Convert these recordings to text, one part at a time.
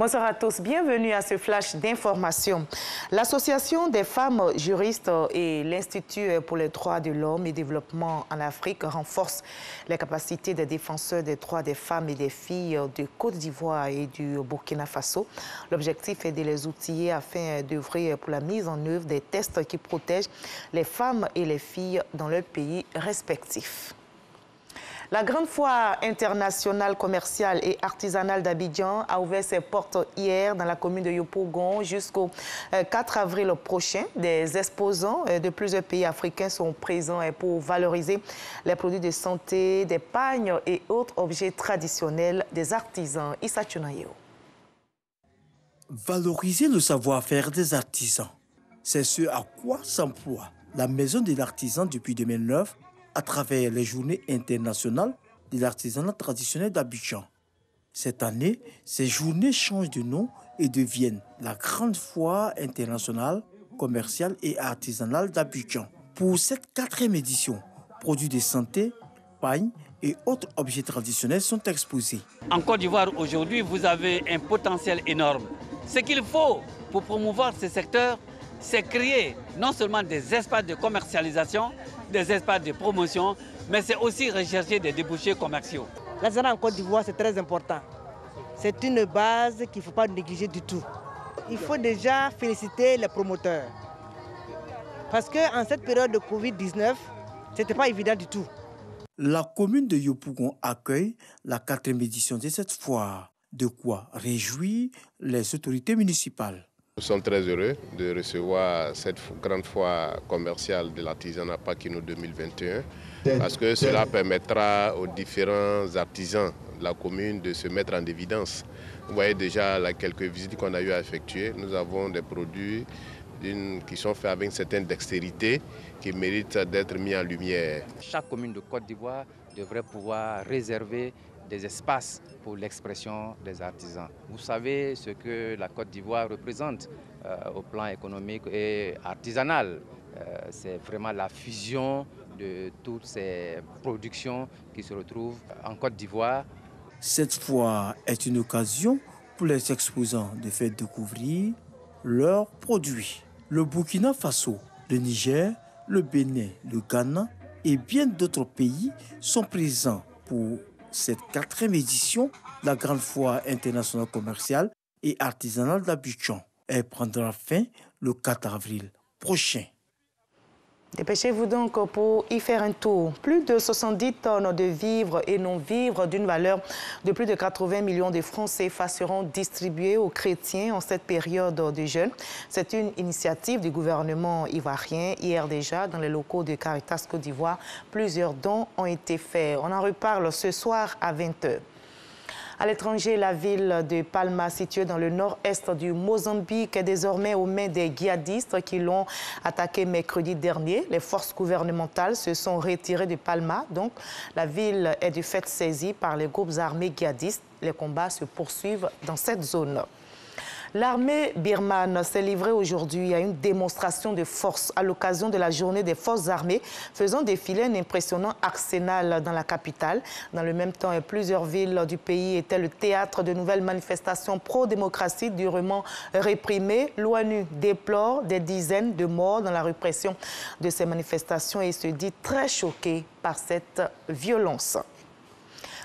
Bonsoir à tous, bienvenue à ce flash d'information. L'Association des femmes juristes et l'Institut pour les droits de l'homme et développement en Afrique renforcent les capacités des défenseurs des droits des femmes et des filles de Côte d'Ivoire et du Burkina Faso. L'objectif est de les outiller afin d'œuvrer pour la mise en œuvre des tests qui protègent les femmes et les filles dans leurs pays respectifs. La grande foire internationale commerciale et artisanale d'Abidjan a ouvert ses portes hier dans la commune de Yopougon jusqu'au 4 avril prochain. Des exposants de plusieurs pays africains sont présents pour valoriser les produits de santé, des pagnes et autres objets traditionnels des artisans. Issa Tchounaïo. Valoriser le savoir-faire des artisans, c'est ce à quoi s'emploie la Maison de l'artisan depuis 2009 à travers les journées internationales de l'artisanat traditionnel d'Abidjan. Cette année, ces journées changent de nom et deviennent la grande foire internationale, commerciale et artisanale d'Abidjan. Pour cette 4e édition, produits de santé, pagnes et autres objets traditionnels sont exposés. En Côte d'Ivoire, aujourd'hui, vous avez un potentiel énorme. Ce qu'il faut pour promouvoir ce secteur, c'est créer non seulement des espaces de commercialisation, des espaces de promotion, mais c'est aussi rechercher des débouchés commerciaux. L'artisanat en Côte d'Ivoire, c'est très important. C'est une base qu'il ne faut pas négliger du tout. Il faut déjà féliciter les promoteurs. Parce qu'en cette période de Covid-19, ce n'était pas évident du tout. La commune de Yopougon accueille la 4e édition de cette foire. De quoi réjouir les autorités municipales. Nous sommes très heureux de recevoir cette grande foire commerciale de l'artisanat Pakino 2021 parce que cela permettra aux différents artisans de la commune de se mettre en évidence. Vous voyez déjà quelques visites qu'on a eu à effectuer. Nous avons des produits qui sont faits avec une certaine dextérité qui méritent d'être mis en lumière. Chaque commune de Côte d'Ivoire devrait pouvoir réserver des espaces pour l'expression des artisans. Vous savez ce que la Côte d'Ivoire représente au plan économique et artisanal. C'est vraiment la fusion de toutes ces productions qui se retrouvent en Côte d'Ivoire. Cette foire est une occasion pour les exposants de faire découvrir leurs produits. Le Burkina Faso, le Niger, le Bénin, le Ghana et bien d'autres pays sont présents pour cette 4e édition de la grande foire internationale commerciale et artisanale d'Abidjan. Elle prendra fin le 4 avril prochain. Dépêchez-vous donc pour y faire un tour. Plus de 70 tonnes de vivres et non-vivres d'une valeur de plus de 80 millions de francs CFA seront distribués aux chrétiens en cette période de jeûne. C'est une initiative du gouvernement ivoirien. Hier déjà, dans les locaux de Caritas Côte d'Ivoire, plusieurs dons ont été faits. On en reparle ce soir à 20h. À l'étranger, la ville de Palma, située dans le nord-est du Mozambique, est désormais aux mains des djihadistes qui l'ont attaqué mercredi dernier. Les forces gouvernementales se sont retirées de Palma. Donc, la ville est du fait saisie par les groupes armés djihadistes. Les combats se poursuivent dans cette zone. L'armée birmane s'est livrée aujourd'hui à une démonstration de force à l'occasion de la journée des forces armées, faisant défiler un impressionnant arsenal dans la capitale. Dans le même temps, plusieurs villes du pays étaient le théâtre de nouvelles manifestations pro-démocratie durement réprimées. L'ONU déplore des dizaines de morts dans la répression de ces manifestations et se dit très choquée par cette violence.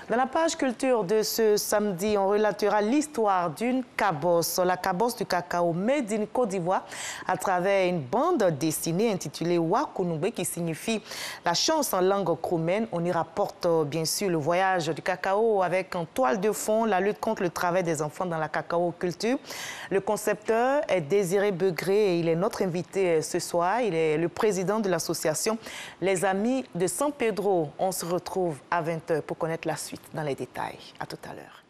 Dans la page culture de ce samedi, on relatera l'histoire d'une cabosse, la cabosse du cacao made in Côte d'Ivoire, à travers une bande dessinée intitulée Wakunube, qui signifie la chance en langue kroumen. On y rapporte bien sûr le voyage du cacao avec en toile de fond la lutte contre le travail des enfants dans la cacao culture. Le concepteur est Désiré Begré et il est notre invité ce soir. Il est le président de l'association Les Amis de San Pedro. On se retrouve à 20h pour connaître la suite dans les détails. À tout à l'heure.